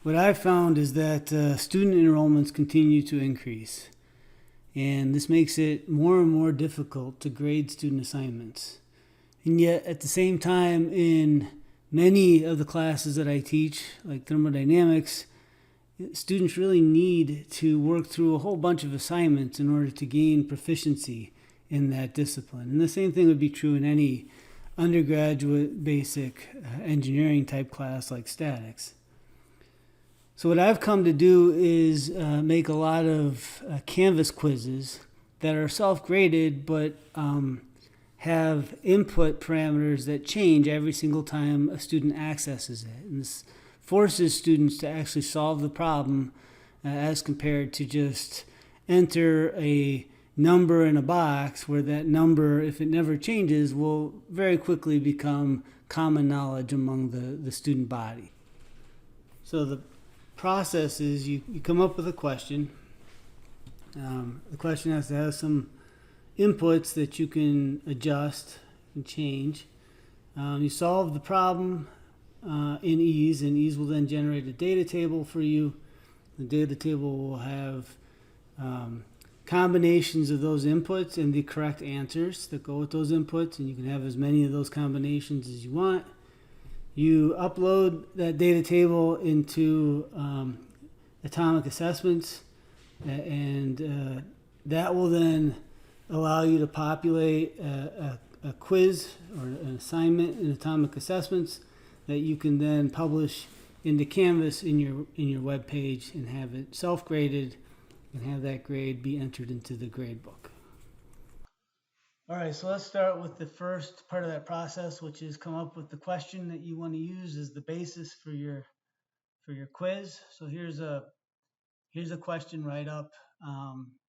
what I've found is that student enrollments continue to increase, and this makes it more and more difficult to grade student assignments. And yet, at the same time, in many of the classes that I teach, like thermodynamics, students really need to work through a whole bunch of assignments in order to gain proficiency in that discipline. And the same thing would be true in any undergraduate basic engineering type class like statics. So what I've come to do is make a lot of Canvas quizzes that are self-graded, but have input parameters that change every single time a student accesses it. And this forces students to actually solve the problem as compared to just enter a number in a box where that number, if it never changes, will very quickly become common knowledge among the student body. So the process is you come up with a question. The question has to have some inputs that you can adjust and change. You solve the problem in EES, and EES will then generate a data table for you. The data table will have combinations of those inputs and the correct answers that go with those inputs, and you can have as many of those combinations as you want. You upload that data table into atomic assessments, and that will then allow you to populate a quiz or an assignment in atomic assessments that you can then publish into Canvas in your web page and have it self-graded and have that grade be entered into the grade book. All right, so let's start with the first part of that process, which is come up with the question that you want to use as the basis for your quiz. So here's a question write-up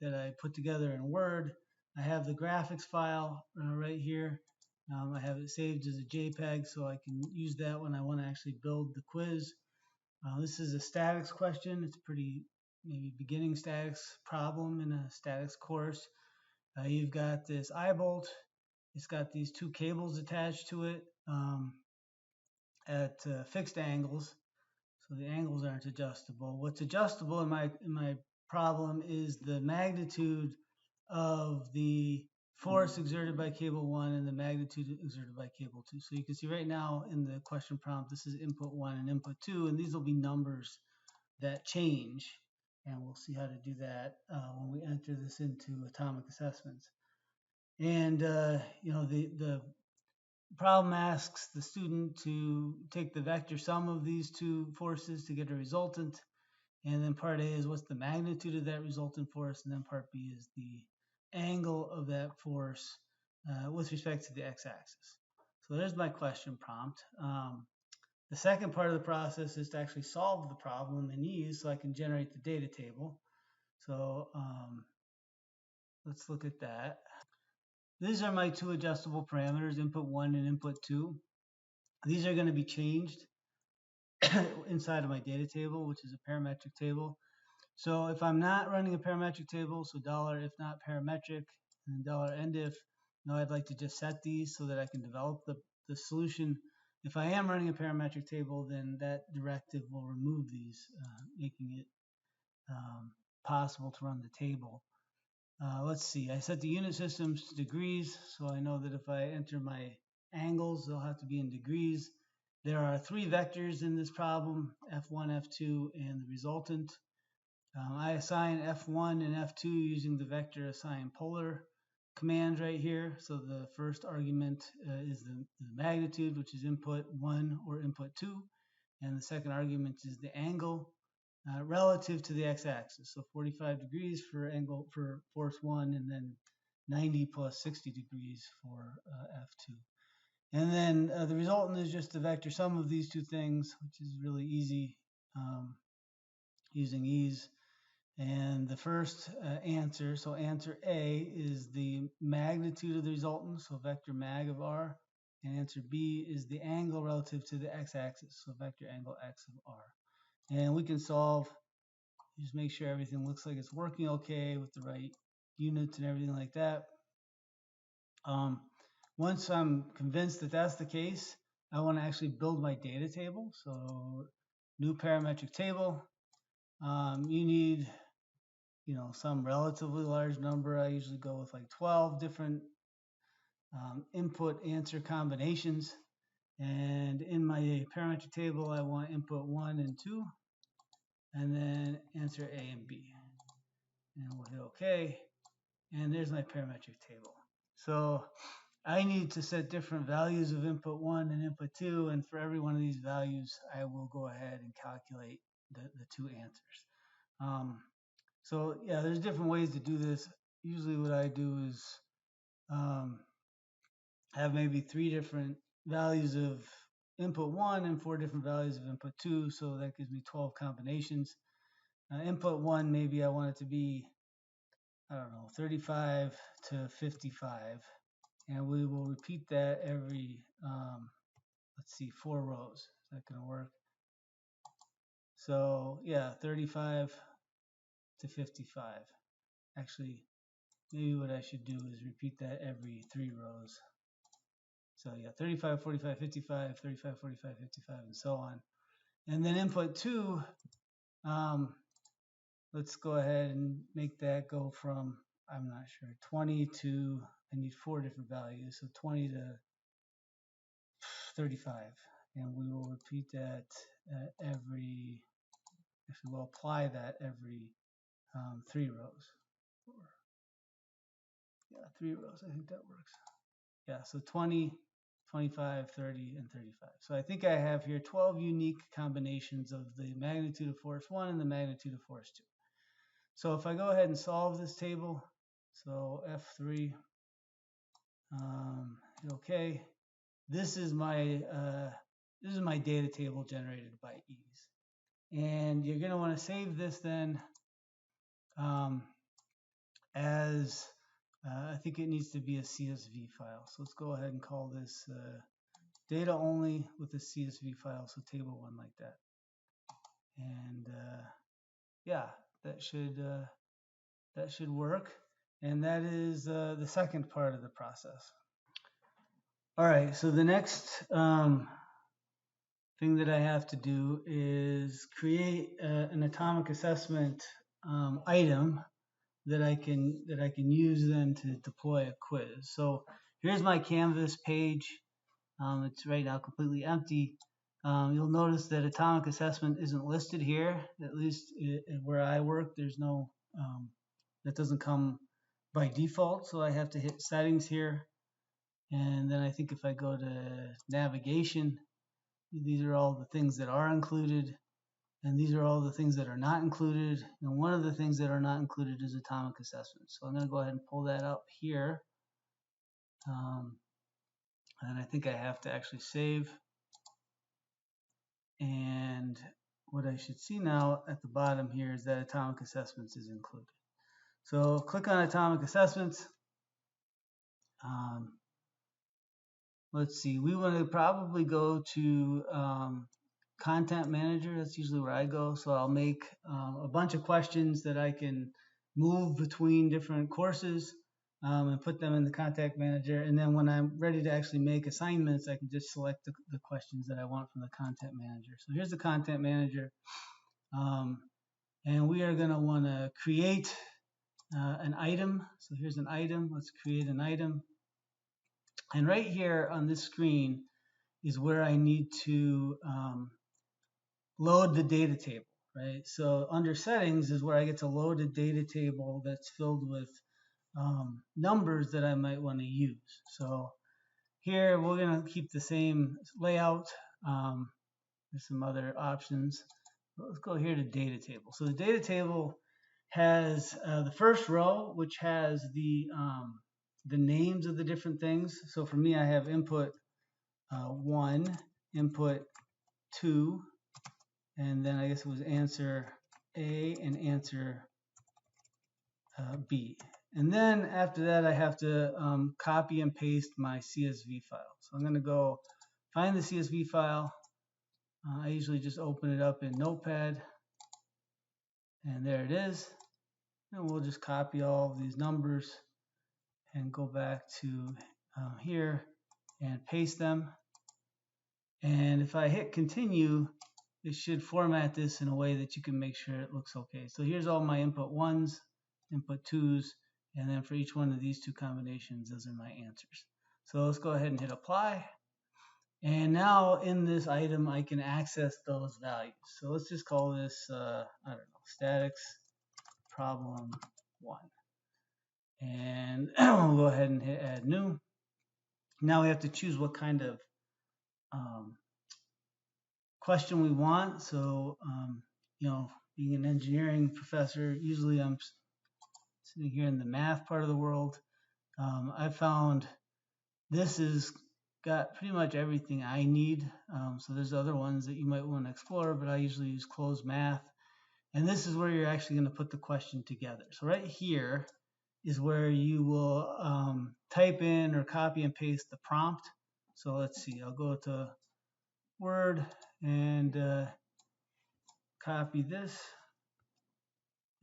that I put together in Word. I have the graphics file right here. I have it saved as a JPEG, so I can use that when I want to actually build the quiz. This is a statics question. It's pretty maybe beginning statics problem in a statics course. You've got this eye bolt. It's got these two cables attached to it at fixed angles. So the angles aren't adjustable. What's adjustable in my problem is the magnitude of the force exerted by cable 1 and the magnitude exerted by cable 2. So you can see right now in the question prompt, this is input 1 and input 2, and these will be numbers that change. And we'll see how to do that when we enter this into atomic assessments. And the problem asks the student to take the vector sum of these two forces to get a resultant. And then part A is what's the magnitude of that resultant force, and then part B is the angle of that force with respect to the x-axis. So there's my question prompt. The second part of the process is to actually solve the problem in EES so I can generate the data table. So let's look at that. These are my two adjustable parameters, input 1 and input 2. These are going to be changed inside of my data table, which is a parametric table. So if I'm not running a parametric table, so $ if not parametric, and $end if, I'd like to just set these so that I can develop the solution. If I am running a parametric table, then that directive will remove these, making it possible to run the table. Let's see, I set the unit systems to degrees, so I know that if I enter my angles, they'll have to be in degrees. There are 3 vectors in this problem, F1, F2, and the resultant. I assign F1 and F2 using the vector assign polar command right here. So the first argument is the magnitude, which is input 1 or input 2. And the second argument is the angle relative to the x-axis. So 45 degrees for angle for force 1, and then 90 plus 60 degrees for F2. And then the resultant is just the vector sum of these two things, which is really easy using EES. And the first answer, so answer A is the magnitude of the resultant, so vector mag of R. And answer B is the angle relative to the x-axis, so vector angle x of R. And we can solve, just make sure everything looks like it's working okay with the right units and everything like that. Once I'm convinced that that's the case, I want to actually build my data table. So new parametric table. You need, some relatively large number. I usually go with like 12 different input answer combinations. And in my parametric table, I want input 1 and 2, and then answer A and B. And we'll hit OK. And there's my parametric table. So I need to set different values of input 1 and input 2. And for every one of these values, I will go ahead and calculate the two answers. So yeah, there's different ways to do this. Usually what I do is have maybe 3 different values of input 1 and 4 different values of input 2. So that gives me 12 combinations. Input 1, maybe I want it to be, I don't know, 35 to 55. And we will repeat that every, let's see, 4 rows. Is that going to work? So yeah, 35 to 55. Actually, maybe what I should do is repeat that every 3 rows. So yeah, 35, 45, 55, 35, 45, 55, and so on. And then input 2, let's go ahead and make that go from, I'm not sure, 20 to, I need 4 different values, so 20 to 35. And we will repeat that every, actually we'll apply that every 3 rows. Yeah, 3 rows, I think that works. Yeah, so 20, 25, 30, and 35. So I think I have here 12 unique combinations of the magnitude of force 1 and the magnitude of force 2. So if I go ahead and solve this table, so F3, okay, this is my data table generated by EES. And you're going to want to save this then as, I think it needs to be a CSV file. So let's go ahead and call this data only with a CSV file, so table 1 like that. And yeah, that should work. And that is the second part of the process. All right, so the next thing that I have to do is create an atomic assessment item that I can use then to deploy a quiz. So here's my Canvas page. It's right now completely empty. You'll notice that atomic assessment isn't listed here, at least where I work. There's no, that doesn't come by default, so I have to hit settings here. And then I think if I go to navigation, these are all the things that are included, and these are all the things that are not included. And one of the things that are not included is atomic assessment. So I'm going to go ahead and pull that up here. And I think I have to actually save. And what I should see now at the bottom here is that atomic assessments is included. So click on atomic assessments. Let's see, we want to probably go to content manager. That's usually where I go. So I'll make a bunch of questions that I can move between different courses and put them in the content manager. And then when I'm ready to actually make assignments, I can just select the questions that I want from the content manager. So here's the content manager. And we are going to want to create an item. So here's an item. Let's create an item. And right here on this screen is where I need to load the data table, right? So under settings is where I get to load a data table that's filled with numbers that I might want to use. So here we're going to keep the same layout. There's some other options. Let's go here to data table. So the data table has the first row, which has the names of the different things. So for me, I have input 1, input 2, and then I guess it was answer A and answer B. And then after that, I have to copy and paste my CSV file. So I'm going to go find the CSV file. I usually just open it up in Notepad, and there it is. And we'll just copy all of these numbers and go back to here and paste them. And if I hit continue, it should format this in a way that you can make sure it looks okay. So here's all my input 1s, input 2s, and then for each one of these two combinations, those are my answers. So let's go ahead and hit apply. And now in this item, I can access those values. So let's just call this, I don't know, statics problem 1. And we'll go ahead and hit add new. Now we have to choose what kind of question we want. So, being an engineering professor, usually I'm sitting here in the math part of the world. I found this has got pretty much everything I need. So there's other ones that you might want to explore, but I usually use closed math. And this is where you're actually going to put the question together. So right here is where you will type in or copy and paste the prompt. So let's see, I'll go to Word and copy this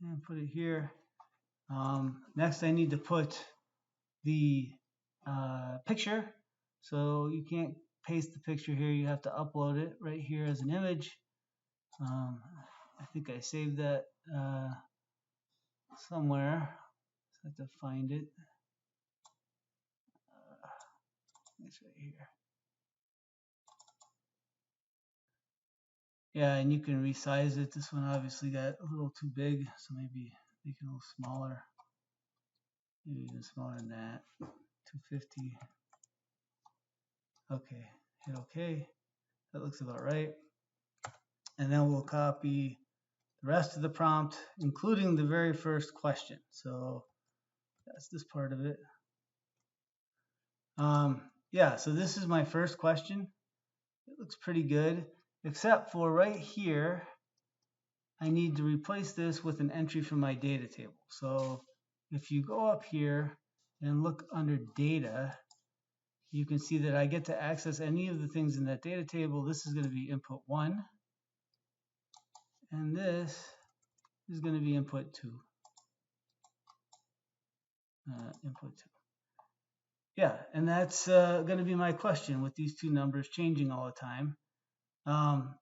and put it here. Next, I need to put the picture. So you can't paste the picture here. You have to upload it right here as an image. I think I saved that somewhere. So I have to find it. It's right here. Yeah, and you can resize it. This one obviously got a little too big, so maybe make it a little smaller. Maybe even smaller than that. 250. Okay, hit OK. That looks about right. And then we'll copy the rest of the prompt, including the very first question. So that's this part of it. Yeah, so this is my first question. It looks pretty good, except for right here, I need to replace this with an entry from my data table. So if you go up here and look under data, you can see that I get to access any of the things in that data table. This is going to be input 1, and this is going to be input 2. Input 2. Yeah, and that's going to be my question with these two numbers changing all the time.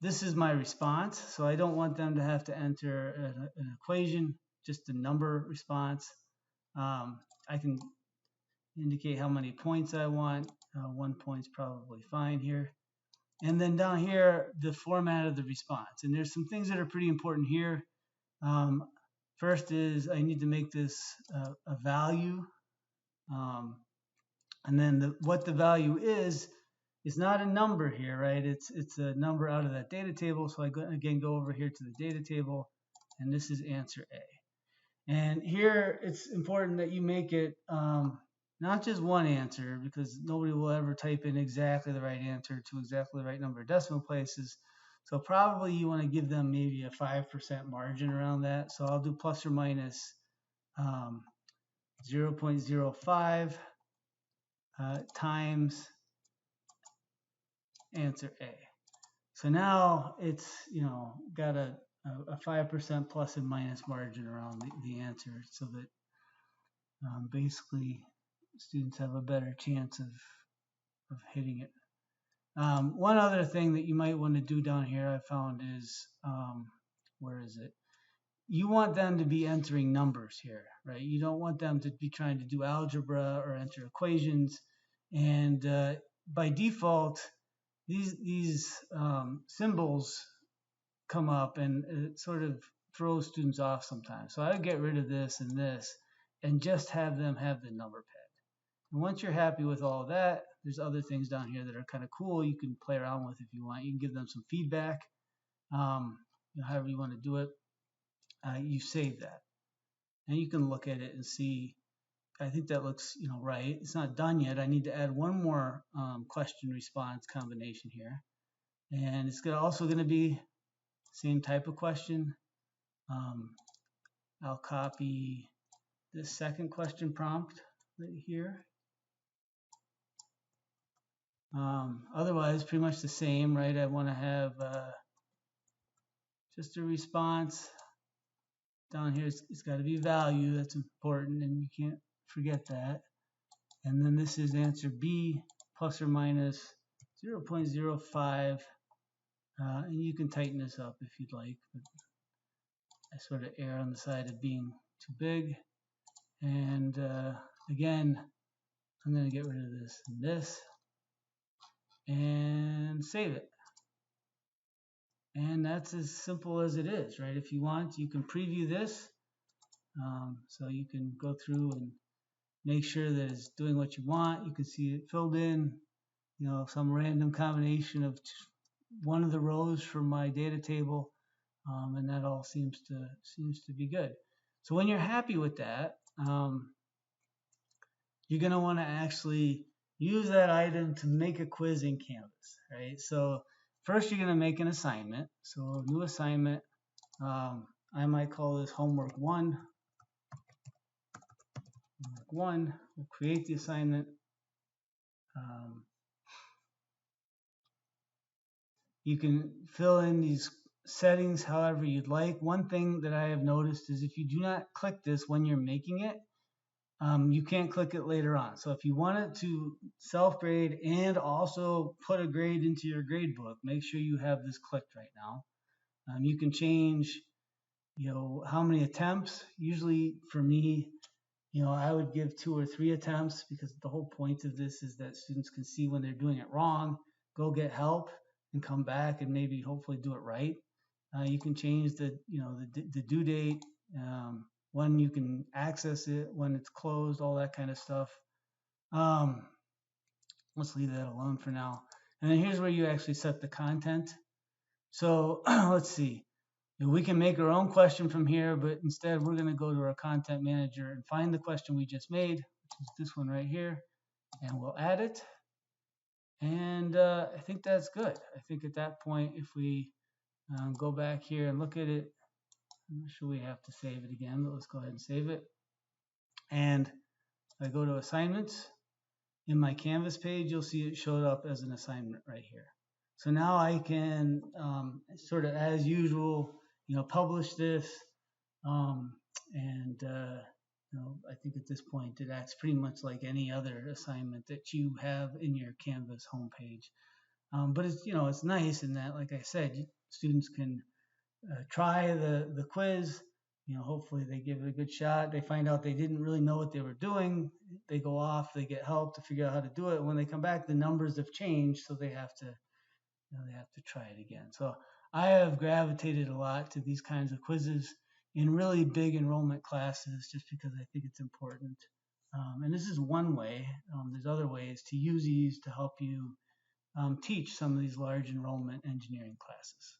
This is my response, so I don't want them to have to enter an equation, just a number response. I can indicate how many points I want. 1 point's probably fine here. And then down here, the format of the response. And there's some things that are pretty important here. First is I need to make this a value. And then what the value is not a number here, right? It's a number out of that data table. So I again go over here to the data table, and this is answer A. And here it's important that you make it not just one answer, because nobody will ever type in exactly the right answer to exactly the right number of decimal places. So probably you want to give them maybe a 5% margin around that. So I'll do plus or minus 0.05 times answer A. So now it's, got a 5% plus and minus margin around the answer, so that basically students have a better chance of hitting it. One other thing that you might want to do down here I found is, where is it? You want them to be entering numbers here, right? You don't want them to be trying to do algebra or enter equations. And by default, these symbols come up, and it sort of throws students off sometimes. So I would get rid of this and just have them have the number pad. And once you're happy with all of that, there's other things down here that are kind of cool you can play around with if you want. You can give them some feedback, however you want to do it. You save that, and you can look at it and see. I think that looks, right. It's not done yet. I need to add one more question response combination here, and it's also going to be same type of question. I'll copy this second question prompt right here. Otherwise, pretty much the same, right? I want to have just a response. Down here, it's got to be value. That's important, and you can't forget that. And then this is answer B, plus or minus 0.05 And you can tighten this up if you'd like, but I sort of err on the side of being too big. And again, I'm going to get rid of this and this and save it. And that's as simple as it is, right? If you want, you can preview this. So you can go through and make sure that it's doing what you want. You can see it filled in, some random combination of one of the rows from my data table, and that all seems to be good. So when you're happy with that, you're going to want to actually use that item to make a quiz in Canvas, right? So first you're going to make an assignment. So new assignment, I might call this homework 1. Homework 1, we'll create the assignment. You can fill in these settings however you'd like. One thing that I have noticed is if you do not click this when you're making it, you can't click it later on. So if you want it to self-grade and also put a grade into your grade book, make sure you have this clicked right now. You can change, how many attempts. Usually for me, I would give 2 or 3 attempts because the whole point of this is that students can see when they're doing it wrong, go get help, and come back and maybe hopefully do it right. You can change the due date, when you can access it, when it's closed, all that kind of stuff. Let's leave that alone for now. And then here's where you actually set the content. So let's see. We can make our own question from here, but instead we're going to go to our content manager and find the question we just made, which is this one right here, and we'll add it. And I think that's good. I think at that point, if we go back here and look at it, I'm not sure we have to save it again, but let's go ahead and save it. And I go to assignments. In my Canvas page, you'll see it showed up as an assignment right here. So now I can sort of, as usual, publish this. And I think at this point it acts pretty much like any other assignment that you have in your Canvas homepage. But it's nice in that, like I said, students can try the quiz. Hopefully they give it a good shot. They find out they didn't really know what they were doing. They go off, they get help to figure out how to do it. When they come back, the numbers have changed, so they have to try it again. So I have gravitated a lot to these kinds of quizzes in really big enrollment classes, just because I think it's important. And this is one way. There's other ways to use these to help you teach some of these large enrollment engineering classes.